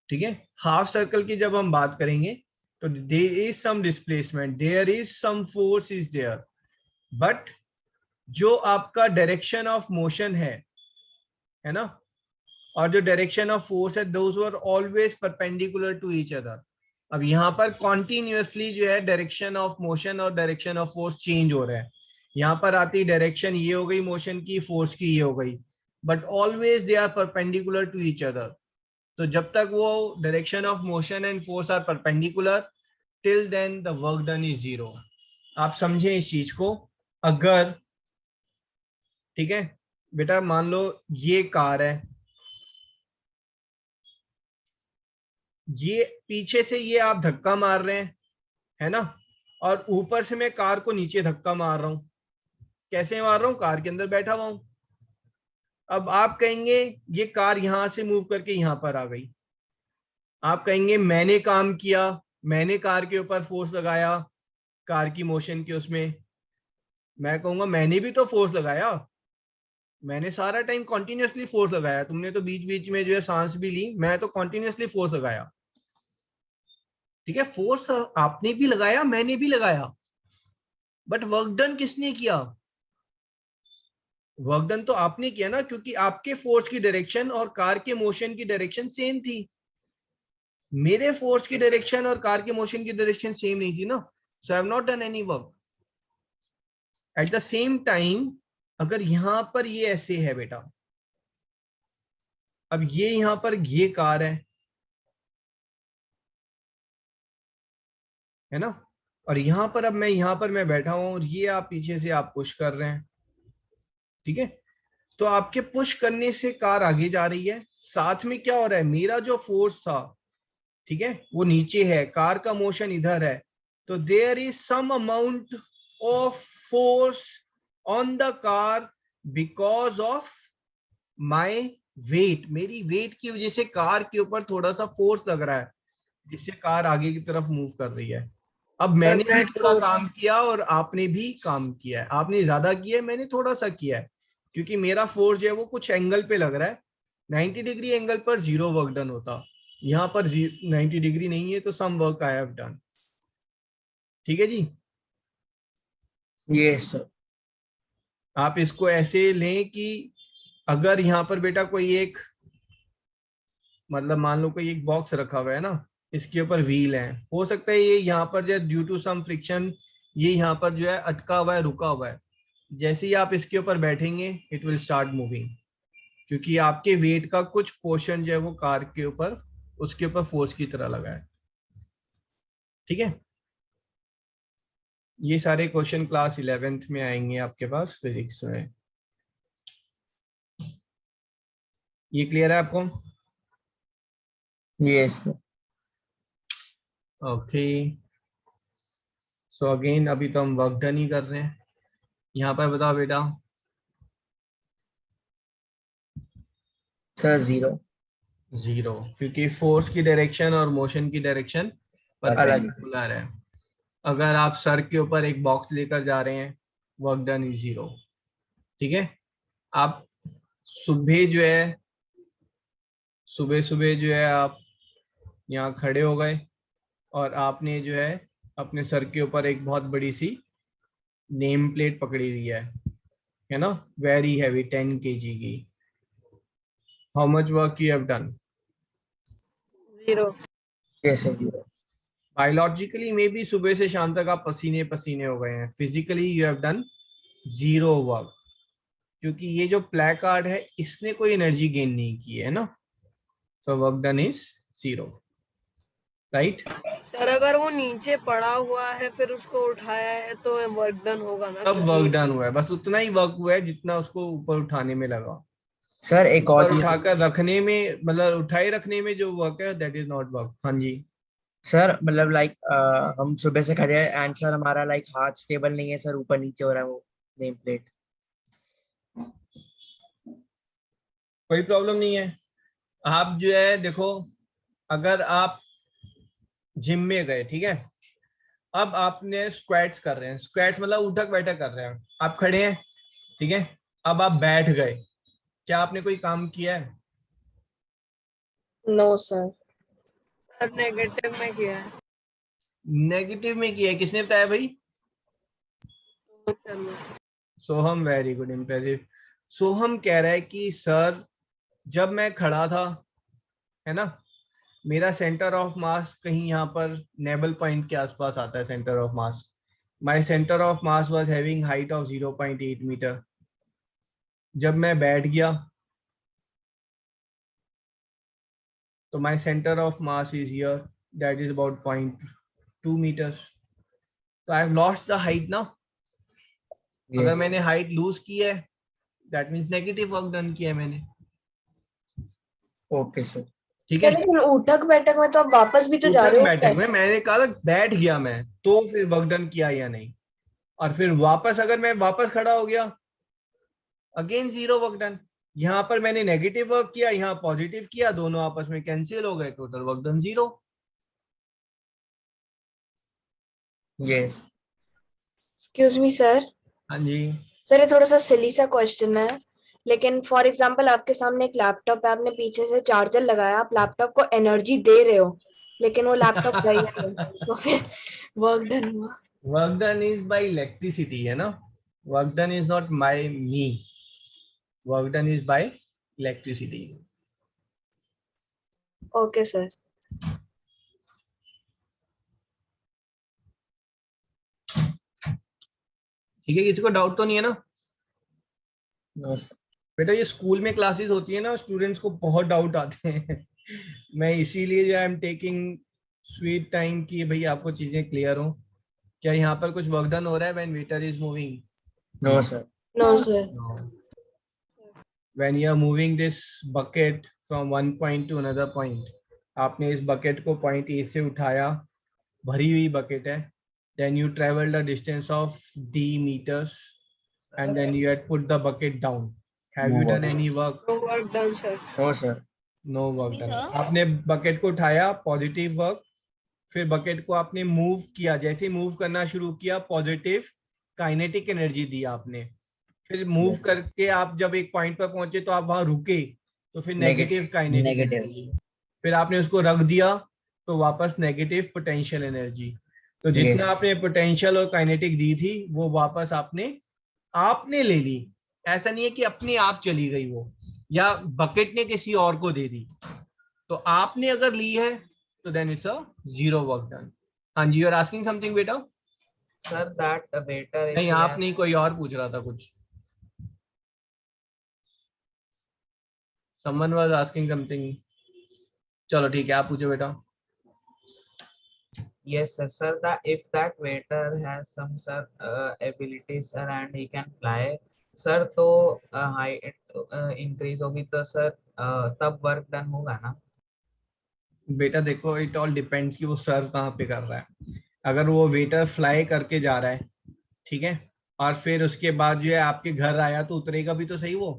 ठीक है. हाफ सर्कल की जब हम बात करेंगे तो there is some displacement, there is some force is there, but जो आपका डायरेक्शन ऑफ मोशन है ना, और जो डायरेक्शन ऑफ फोर्स है, those were always perpendicular to each other. अब यहाँ पर कॉन्टिन्यूसली जो है डायरेक्शन ऑफ मोशन और डायरेक्शन ऑफ फोर्स चेंज हो रहा है. यहाँ पर आती डायरेक्शन ये हो गई मोशन की, फोर्स की ये हो गई, but always they are perpendicular to each other. तो जब तक वो direction of motion and force are perpendicular, till then the work done is 0. आप समझे इस चीज को. अगर ठीक है बेटा, मान लो ये कार है, ये पीछे से ये आप धक्का मार रहे हैं, है ना, और ऊपर से मैं कार को नीचे धक्का मार रहा हूं. कैसे मार रहा हूं? कार के अंदर बैठा हुआ हूं. अब आप कहेंगे ये कार यहां से मूव करके यहां पर आ गई. आप कहेंगे मैंने काम किया, मैंने कार के ऊपर फोर्स लगाया, कार की मोशन के उसमें. मैं कहूंगा मैंने भी तो फोर्स लगाया, मैंने सारा टाइम कॉन्टिन्यूसली फोर्स लगाया. तुमने तो बीच बीच में जो है सांस भी ली, मैं तो कॉन्टिन्यूसली फोर्स लगाया. ठीक है, फोर्स आपने भी लगाया, मैंने भी लगाया, बट वर्क डन किसने किया? वर्क डन तो आपने किया ना, क्योंकि आपके फोर्स की डायरेक्शन और कार के मोशन की डायरेक्शन सेम थी. मेरे फोर्स की डायरेक्शन और कार के मोशन की डायरेक्शन सेम नहीं थी ना. So I have not done any work. At the same time अगर यहां पर ये ऐसे है बेटा, अब ये यहां पर ये कार है ना, और यहां पर अब मैं यहां पर मैं बैठा हूं और ये आप पीछे से आप पुश कर रहे हैं. ठीक है, तो आपके पुश करने से कार आगे जा रही है. साथ में क्या हो रहा है, मेरा जो फोर्स था, ठीक है, वो नीचे है, कार का मोशन इधर है. तो there is some amount of force on the car because of my weight. मेरी वेट की वजह से कार के ऊपर थोड़ा सा फोर्स लग रहा है, जिससे कार आगे की तरफ मूव कर रही है. अब मैंने भी थोड़ा काम किया और आपने भी काम किया है. आपने ज्यादा किया है, मैंने थोड़ा सा किया है, क्योंकि मेरा फोर्स जो है वो कुछ एंगल पे लग रहा है. 90 डिग्री एंगल पर 0 वर्क डन होता, यहाँ पर 90 डिग्री नहीं है, तो some work I have done. ठीक है जी. Yes sir. आप इसको ऐसे लें कि अगर यहाँ पर बेटा कोई एक, मतलब मान लो कोई एक बॉक्स रखा हुआ है ना, इसके ऊपर व्हील है, हो सकता है ये यहाँ पर जो है ड्यू टू सम फ्रिक्शन ये यहाँ पर जो है अटका हुआ है, रुका हुआ है. जैसे ही आप इसके ऊपर बैठेंगे इट विल स्टार्ट मूविंग, क्योंकि आपके वेट का कुछ पोर्शन जो है वो कार के ऊपर, उसके ऊपर फोर्स की तरह लगा है. ठीक है, ये सारे क्वेश्चन क्लास 11th में आएंगे आपके पास फिजिक्स में. ये क्लियर है आपको? Yes sir. Okay, so again अभी तो हम वर्क डन ही कर रहे हैं. यहाँ पर बताओ बेटा. सर 0. 0, क्योंकि फोर्स की डायरेक्शन और मोशन की डायरेक्शन परपेंडिकुलर है. अगर आप सर के ऊपर एक बॉक्स लेकर जा रहे हैं, वर्क डन इज 0. ठीक है, आप सुबह जो है, सुबह सुबह जो है आप यहाँ खड़े हो गए और आपने जो है अपने सर के ऊपर एक बहुत बड़ी सी नेम प्लेट पकड़ी हुई है ना, वेरी हैवी 10 kg की. How much work you have done? 0. Yes sir 0. Biologically में भी सुबह से शाम तक आप पसीने पसीने हो गए हैं. Physically you have done 0 work, क्योंकि ये जो प्लेकार्ड है इसने कोई एनर्जी गेन नहीं की है ना. So work done is 0. Right sir अगर वो नीचे पड़ा हुआ है फिर उसको उठाया है तो वर्क डन होगा ना? अब वर्क डन हुआ है, बस उतना ही वर्क हुआ है जितना उसको ऊपर उठाने में लगा. सर एक और ऊपर उठाकर रखने में, मतलब उठाए रखने में जो वर्क है दैट इज नॉट वर्क. हाँ जी सर, मतलब लाइक हम सुबह से खड़े हैं एंड सर हमारा लाइक हाथ स्टेबल नहीं है सर, ऊपर नीचे हो रहा है वो नेम प्लेट. कोई प्रॉब्लम नहीं है. आप जो है देखो, अगर आप जिम में गए, ठीक है, अब आपने स्क्वाट्स कर रहे हैं, स्क्वाट्स मतलब उठक बैठक कर रहे हैं, आप खड़े हैं, ठीक है, अब आप बैठ गए, क्या आपने कोई काम किया है? No sir. सर नेगेटिव में किया है. नेगेटिव में किया है, किसने बताया भाई? तो चलो. सोहम, वेरी गुड, इम्प्रेसिव. सोहम कह रहा है कि सर जब मैं खड़ा था, है ना, मेरा सेंटर ऑफ मास कहीं यहाँ पर नेबल पॉइंट के आसपास आता है. Centre of mass, my centre of mass was having height of 0.8 metre. जब मैं बैठ गया तो my centre of mass is here, that is about 2 meters. तो I have lost the height ना. अगर Yes. मैंने हाइट लूज की है, that means negative work done किया है मैंने. Okay, sir. ठीक सर है. लेकिन उठक बैठक में तो आप वापस भी तो जा उठक रहे हो बैठक में मैंने कहा था बैठ गया मैं, तो फिर वर्क डन किया या नहीं, और फिर वापस अगर मैं वापस खड़ा हो गया, अगेन जीरो वर्क डन. यहाँ पर मैंने नेगेटिव वर्क किया, यहाँ पॉजिटिव किया, दोनों आपस में कैंसिल हो गए, total work done zero. Yes. Excuse me sir. हाँ जी. सर ये थोड़ा सा सिली सा क्वेश्चन है, लेकिन फॉर एग्जांपल आपके सामने एक लैपटॉप है, आपने पीछे से चार्जर लगाया, आप लैपटॉप को एनर्जी दे रहे हो, लेकिन वो लैपटॉप गई नहीं, तो फिर वर्क डन हुआ. Work done is by electricity, है ना. Work done is not by me, work done is by electricity. Okay sir. ठीक है, किसी को डाउट तो नहीं है ना. No, sir. बेटा ये स्कूल में क्लासेस होती है ना, स्टूडेंट्स को बहुत डाउट आते हैं. मैं इसीलिए जो I am taking sweet time कि भाई आपको चीजें क्लियर हो. क्या यहाँ पर कुछ वर्क डन हो रहा है when waiter is moving? No, sir. No sir. No. When you are moving this bucket from one point to another point, आपने इस बकेट को पॉइंट ए से उठाया, भरी हुई बकेट है, then you traveled a distance of d meters and then you had put the bucket down. Have you done any work? No work done, sir. No, sir. No work done. Sir? आपने bucket को उठाया, positive work, फिर bucket को आपने move किया, जैसे move करना शुरू किया पॉजिटिव काइनेटिक एनर्जी दी आपने, फिर मूव Yes. करके आप जब एक पॉइंट पर पहुंचे तो आप वहां रुके, तो फिर नेगेटिव काइनेटिक Negative. एनर्जी, फिर आपने उसको रख दिया तो वापस नेगेटिव पोटेंशियल एनर्जी. तो जितना Yes. आपने पोटेंशियल और काइनेटिक दी थी वो वापस आपने ले ली. ऐसा नहीं है कि अपने आप चली गई वो, या बकेट ने किसी और को दे दी. तो आपने अगर ली है तो then it's a zero work done. हाँ जी, यू आर आस्किंग समथिंग बेटा? Sir, that waiter if नहीं, he आप has- नहीं, कोई और पूछ रहा था कुछ. Someone was asking something. चलो ठीक है, आप पूछो बेटा. Yes, sir. Sir, that if that waiter has some abilities, sir, and he can fly, sir, तो height increase होगी तो sir तब work done होगा ना? बेटा देखो, इट ऑल डिपेंड्स कि वो सर्व कहाँ पे कर रहा है. अगर वो वेटर फ्लाई करके जा रहा है, ठीक है, और फिर उसके बाद जो है आपके घर आया तो उतरेगा भी तो सही वो,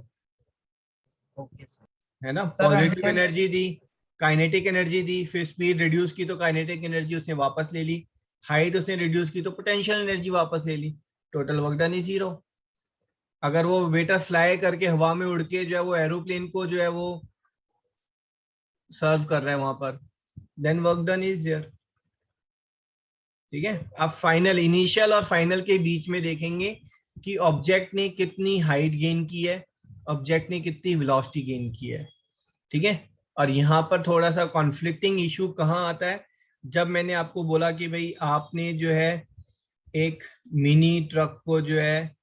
Okay, sir. है ना. Sir, पॉजिटिव until- एनर्जी दी, काइनेटिक एनर्जी दी, फिर स्पीड रिड्यूस की तो काइनेटिक एनर्जी उसने वापस ले ली, हाइट उसने रिड्यूस की तो पोटेंशियल एनर्जी वापस ले ली, total work done is zero. अगर वो वेटर फ्लाई करके हवा में उड़ के जो है वो एरोप्लेन को जो है वो सर्व कर रहा है वहां पर, then work done is there. ठीक है, आप फाइनल, इनिशियल और फाइनल के बीच में देखेंगे कि ऑब्जेक्ट ने कितनी हाइट गेन की है, ऑब्जेक्ट ने कितनी वेलोसिटी गेन की है. ठीक है, और यहाँ पर थोड़ा सा कॉन्फ्लिक्टिंग इशू कहाँ आता है, जब मैंने आपको बोला कि भाई आपने जो है एक मिनी ट्रक को जो है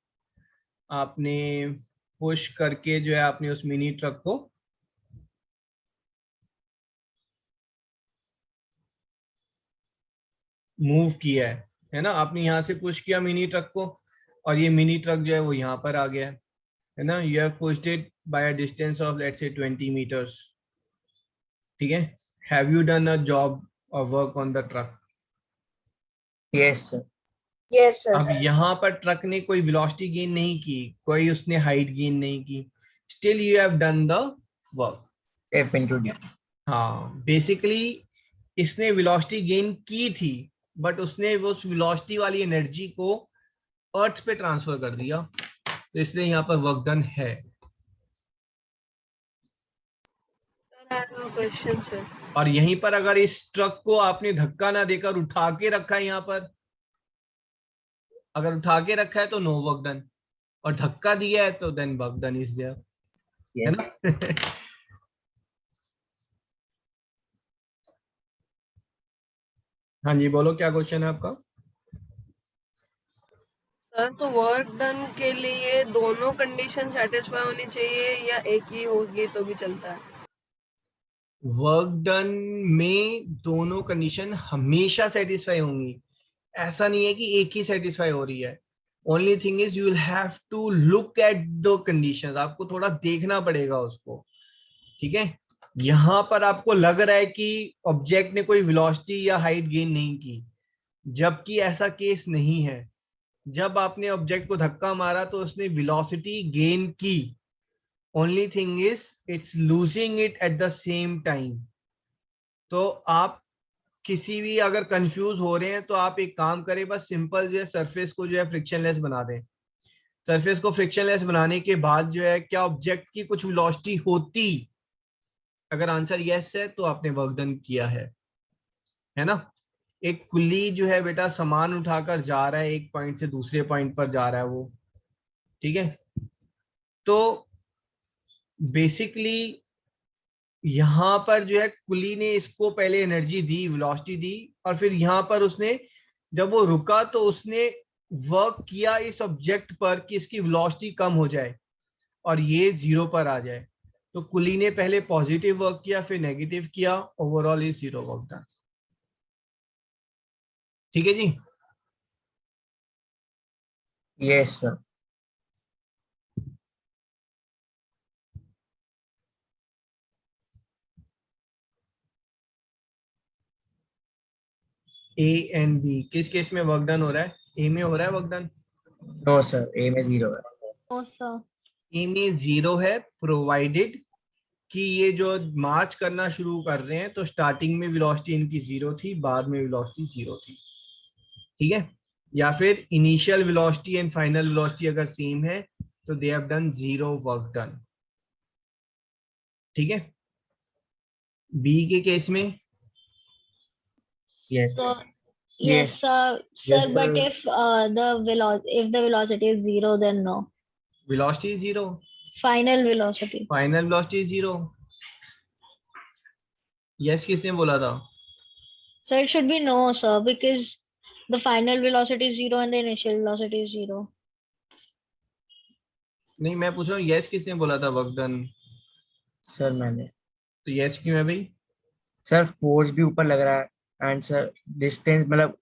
आपने पुश करके जो है आपने उस मिनी ट्रक को मूव किया है ना. आपने यहाँ से पुश किया मिनी ट्रक को, और ये मिनी ट्रक जो है वो यहाँ पर आ गया है ना. You have pushed it by a distance of let's say 20 meters. ठीक है, have you done a job और work on the truck? Yes, sir. Yes sir. अब यहाँ पर ट्रक ने कोई वेलोसिटी गेन नहीं की, कोई उसने हाइट गेन नहीं की, still you have done the work. F into D. हाँ, बेसिकली इसने वेलोसिटी गेन की थी, बट उसने उस वेलोसिटी वाली एनर्जी को अर्थ पे ट्रांसफर कर दिया, तो इसलिए यहाँ पर वर्क डन है. Sir, I have a question, sir. और यहीं पर अगर इस ट्रक को आपने धक्का ना देकर उठा के रखा है, यहाँ पर अगर उठा के रखा है तो नो वर्क डन, और धक्का दिया है तो then work done is there, है ना. हाँ जी, बोलो क्या क्वेश्चन है आपका? सर, तो वर्क डन के लिए दोनों कंडीशन सेटिस्फाई होनी चाहिए या एक ही होगी तो भी चलता है? वर्क डन में दोनों कंडीशन हमेशा सेटिस्फाई होंगी, ऐसा नहीं है कि एक ही सेटिस्फाई हो रही है। Only thing is you will have to look at the conditions, आपको थोड़ा देखना पड़ेगा उसको, ठीक है। यहां पर आपको लग रहा है कि ऑब्जेक्ट ने कोई वेलोसिटी या हाइट गेन नहीं की, जबकि ऐसा केस नहीं है। जब आपने ऑब्जेक्ट को धक्का मारा तो उसने वेलोसिटी गेन की, only thing is it's losing it at the same time. तो आप किसी भी अगर कंफ्यूज हो रहे हैं तो आप एक काम करें, बस सिंपल जो है सरफेस को जो है फ्रिक्शनलेस बना दें। सरफेस को फ्रिक्शनलेस बनाने के बाद जो है क्या ऑब्जेक्ट की कुछ वेलोसिटी होती, अगर आंसर यस है तो आपने वर्क डन किया है ना। एक कुली जो है बेटा सामान उठाकर जा रहा है, एक पॉइंट से दूसरे पॉइंट पर जा रहा है वो, ठीक है। तो बेसिकली यहां पर जो है कुली ने इसको पहले एनर्जी दी, वेलोसिटी दी, और फिर यहां पर उसने जब वो रुका तो उसने वर्क किया इस ऑब्जेक्ट पर कि इसकी वेलोसिटी कम हो जाए और ये 0 पर आ जाए। तो कुली ने पहले पॉजिटिव वर्क किया फिर नेगेटिव किया, ओवरऑल इज 0 वर्क डन। ठीक है जी। Yes sir. A and B किस केस में वर्क डन हो रहा है? ए में हो रहा है work done. No sir, A में 0 है। Oh, sir. ए में 0 है प्रोवाइडेड कि ये जो मार्च करना शुरू कर रहे हैं तो स्टार्टिंग में वेलोसिटी इनकी 0 थी, बाद में वेलोसिटी 0 थी, ठीक है। या फिर initial velocity and final velocity अगर सेम है तो they have done 0 work done, ठीक है। बी के केस में yes So, Yes. yes, sir. Yes, Sir, but sir. if the velocity is 0, then no. Velocity 0, Final velocity. Final velocity 0। Yes किसने बोला था? So it should be no, sir, because the final velocity is 0 and the initial velocity is 0. नहीं, मैं पूछ रहा हूँ yes किसने बोला था वर्क डन? सर मैंने। तो यस क्यों है भाई? सर फोर्स भी ऊपर लग रहा है एंड सर डिस्टेंस मतलब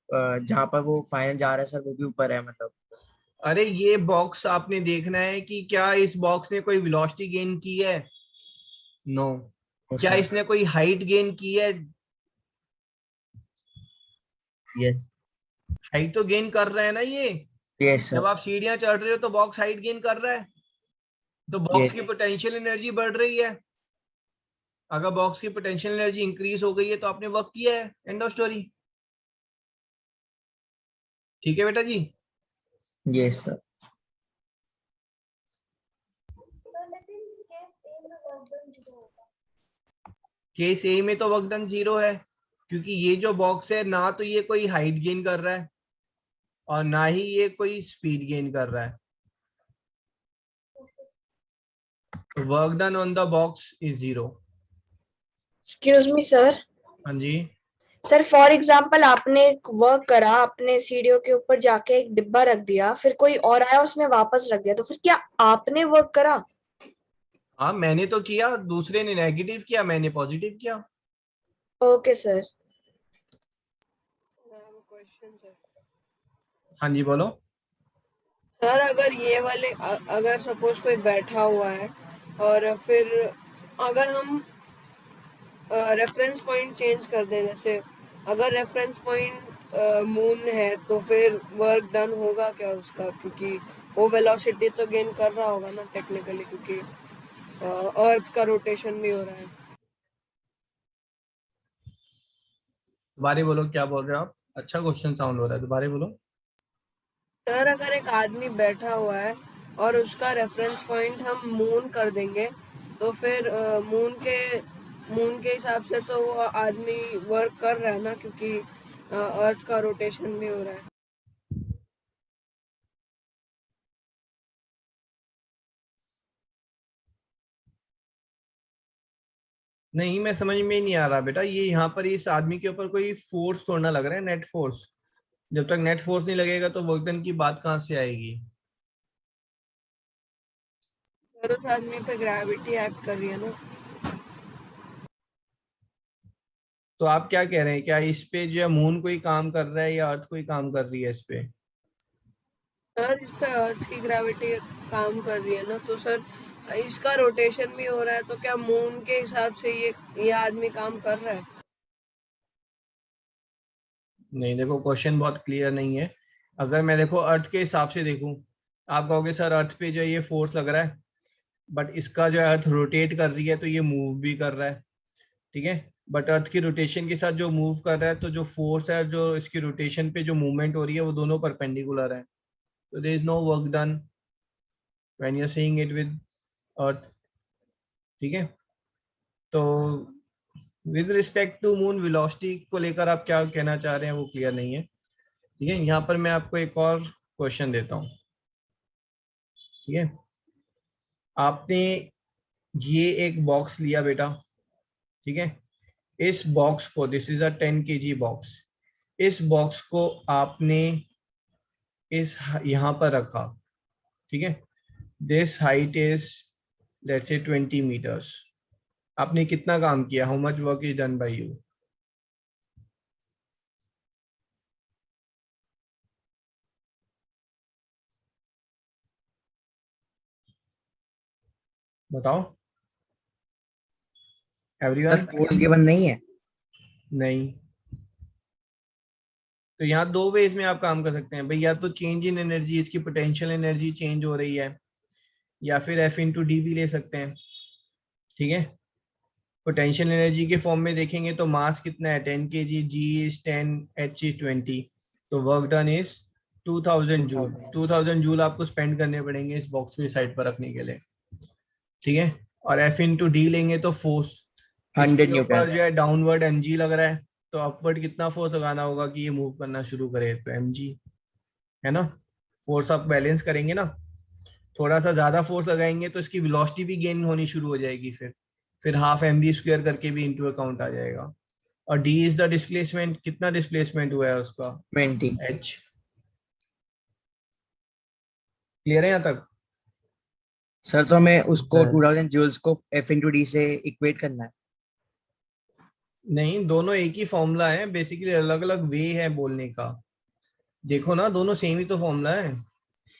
जहाँ पर वो फाइनल जा रहा है सर वो भी ऊपर है मतलब। अरे ये बॉक्स आपने देखना है कि क्या इस बॉक्स ने कोई वेलोसिटी गेन की है? नो। क्या सर इसने कोई हाइट गेन की है? यस हाइट तो गेन कर रहा है ना ये। यस जब सर आप सीढ़ियां चढ़ रहे हो तो बॉक्स हाइट गेन कर रहा है, तो बॉक्स यस की पोटेंशियल एनर्जी बढ़ रही है। अगर बॉक्स की पोटेंशियल एनर्जी इंक्रीज हो गई है तो आपने वर्क किया है, एंड ऑफ स्टोरी। ठीक है बेटा जी। Yes sir. केस ए में तो वर्क डन 0 है, क्योंकि ये जो बॉक्स है ना तो ये कोई हाइट गेन कर रहा है और ना ही ये कोई स्पीड गेन कर रहा है। Work done on the box is 0। Excuse me sir. हाँ जी। सर फॉर एग्जांपल आपने एक वर्क करा, आपने सीढ़ियों के ऊपर जाके एक डिब्बा रख दिया, फिर कोई और आया उसने वापस रख दिया, तो फिर क्या आपने वर्क करा? हाँ मैंने तो किया, दूसरे ने नेगेटिव किया, मैंने पॉजिटिव किया। Okay sir. Question sir. हाँ जी बोलो। सर अगर ये वाले अगर सपोज कोई बैठा हुआ है और फिर अगर हम रेफरेंस पॉइंट चेंज कर दें, जैसे अगर रेफरेंस पॉइंट मून है तो फिर वर्क डन होगा क्या उसका? क्योंकि वो वेलोसिटी तो गेन कर रहा होगा ना टेक्निकली, क्योंकि अर्थ का रोटेशन भी हो रहा है। दोबारा बोलो क्या बोल रहे हो आप? अच्छा क्वेश्चन साउंड हो रहा है, दोबारा बोलो। सर अगर एक आदमी बैठा हुआ है और उसका रेफरेंस पॉइंट हम मून कर देंगे तो फिर मून के हिसाब से तो वो आदमी वर्क कर रहा है ना, क्योंकि अर्थ का रोटेशन भी हो रहा है। नहीं, मैं समझ में ही नहीं आ रहा बेटा। ये यहाँ पर इस आदमी के ऊपर कोई फोर्स छोड़ना लग रहा है, नेट फोर्स। जब तक नेट फोर्स नहीं लगेगा तो वर्क डन की बात कहाँ से आएगी? सर उस आदमी पे ग्रेविटी एक्ट कर रही है ना। तो आप क्या कह रहे हैं, क्या इस पे जो है मून कोई काम कर रहा है या अर्थ कोई काम कर रही है इस पे? सर इस पे अर्थ की ग्रेविटी काम कर रही है ना, तो सर इसका रोटेशन भी हो रहा है, तो क्या मून के हिसाब से ये आदमी काम कर रहा है? नहीं, देखो क्वेश्चन बहुत क्लियर नहीं है। अगर मैं देखो अर्थ के हिसाब से देखूं, आप कहोगे सर अर्थ पे जो है ये फोर्स लग रहा है, बट इसका जो है अर्थ रोटेट कर रही है तो ये मूव भी कर रहा है, ठीक है। बट अर्थ की रोटेशन के साथ जो मूव कर रहा है, तो जो फोर्स है जो इसकी रोटेशन पे जो मूवमेंट हो रही है वो दोनों परपेंडिकुलर है, तो there is no work done when you are seeing it with earth, ठीक है। तो with respect to moon velocity को लेकर आप क्या कहना चाह रहे हैं वो क्लियर नहीं है, ठीक है। यहाँ पर मैं आपको एक और क्वेश्चन देता हूँ, ठीक है। आपने ये एक बॉक्स लिया बेटा, ठीक है। इस बॉक्स को, this is a 10 kg box, इस बॉक्स को आपने इस यहाँ पर रखा, ठीक है। This height is let's say 20 meters। आपने कितना काम किया? How much work is done by you? बताओ सर एवरीवन। फोर्स गिवन नहीं है। नहीं, तो यहाँ दो वेज में आप काम कर सकते हैं भाई, या तो चेंज इन एनर्जी, इसकी पोटेंशियल एनर्जी चेंज हो रही है, या फिर F इंटू डी भी ले सकते हैं, ठीक है। पोटेंशियल एनर्जी के फॉर्म में देखेंगे तो मास कितना है 10 kg, G is 10, H is 20, तो work done is 2000 joule. 2000 joule आपको स्पेंड करने पड़ेंगे इस बॉक्स को साइड पर रखने के लिए, ठीक है। और F इंटू डी लेंगे तो फोर्स 100 इसके ऊपर न्यूटन। जो है डाउनवर्ड mg लग रहा है, तो अपवर्ड कितना फोर्स लगाना होगा कि ये मूव करना शुरू करे, तो mg है ना। फोर्स आप बैलेंस करेंगे ना, थोड़ा सा ज्यादा फोर्स लगाएंगे तो इसकी वेलोसिटी भी गेन होनी शुरू हो जाएगी, फिर हाफ mv स्क्वायर करके भी इनटू अकाउंट आ जाएगा। और d इज द डिस्प्लेसमेंट, कितना डिस्प्लेसमेंट हुआ है उसका 20। h। क्लियर है यहाँ तक? सर तो हमें उसको सर। 2000 जूल्स को F इंटू डी से इक्वेट करना है। नहीं, दोनों एक ही फॉर्मूला है बेसिकली, अलग अलग वे है बोलने का। देखो ना, दोनों सेम ही तो फॉर्मूला है।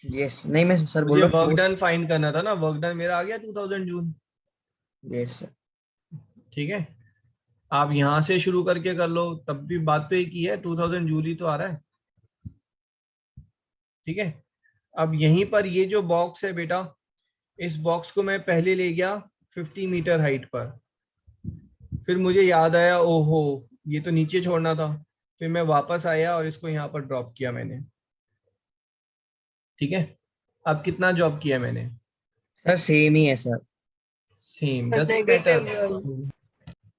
यस, नहीं मैं सर बोल मुझे रहा वर्क हूँ डन फाइंड करना था ना, वर्क डन मेरा आ गया 2000 जूल, यस सर। ठीक है। आप यहाँ से शुरू करके कर लो, तब भी बात तो एक ही है, 2000 जूल ही तो आ रहा है, ठीक है। अब यहीं पर ये जो बॉक्स है बेटा, इस बॉक्स को मैं पहले ले गया 50 मीटर हाइट पर, फिर मुझे याद आया ओहो ये तो नीचे छोड़ना था, फिर मैं वापस आया और इसको यहाँ पर ड्रॉप किया मैंने, ठीक है। अब कितना जॉब किया मैंने? सर सेम ही है sir. Same, does it negative matter?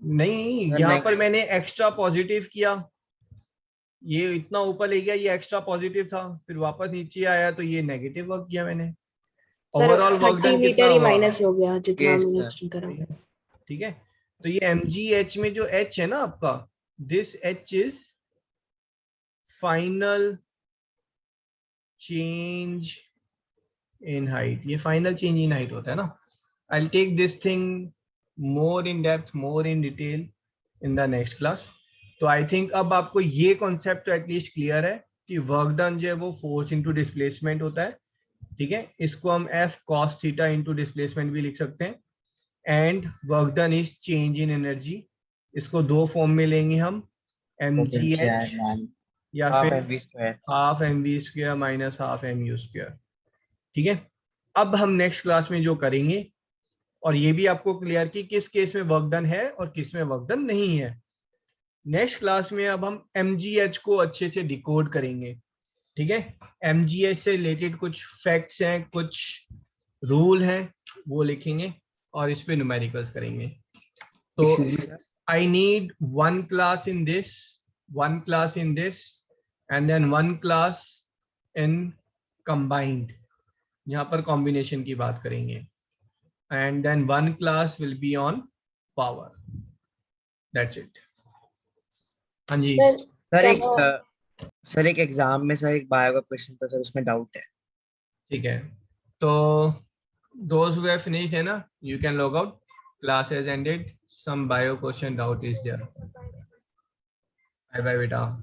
नहीं, सर यहाँ नहीं। पर मैंने एक्स्ट्रा पॉजिटिव किया, ये इतना ऊपर ले गया, ये एक्स्ट्रा पॉजिटिव था, फिर वापस नीचे आया तो ये नेगेटिव वर्क किया मैंने। सर ओवरऑल वर्क 30 डन कितना मीटर ही हुआ? माइनस हो गया जितना Yes, हमने sir. एक्सटेंड करा। ठीक है। तो ये mgh में जो h है ना आपका, this h is final change in height, ये फाइनल चेंज इन हाइट होता है ना। I will take this thing more in depth, more in detail in the next class. तो आई थिंक अब आपको ये कॉन्सेप्ट तो एटलीस्ट क्लियर है कि वर्क डन जो है वो फोर्स इंटू डिस्प्लेसमेंट होता है, ठीक है। इसको हम F cos theta into displacement भी लिख सकते हैं, and work done is change in energy. इसको दो फॉर्म में लेंगे हम, mgh या हाफ फिर m v square. Half mv square minus half mu square, ठीक है। अब हम नेक्स्ट क्लास में जो करेंगे, और ये भी आपको क्लियर कि किस केस में वर्क डन है और किस में वर्क डन नहीं है। नेक्स्ट क्लास में अब हम mgh को अच्छे से डिकोड करेंगे, ठीक है। mgh से रिलेटेड कुछ फैक्ट्स हैं, कुछ रूल हैं, वो लिखेंगे और इस पे न्यूमेरिकल्स करेंगे। तो Excuse me, sir. I need one class in this, one class in this, and then one class in combined, यहाँ पर combination की बात करेंगे, and then one class will be on power. That's it. हाँ जी। Sir एक exam में sir एक bio का क्वेश्चन था सर, उसमें डाउट है। ठीक है, तो those who have finished है ना, you can log out. Class has ended. Some bio question doubt is there. Bye bye बेटा।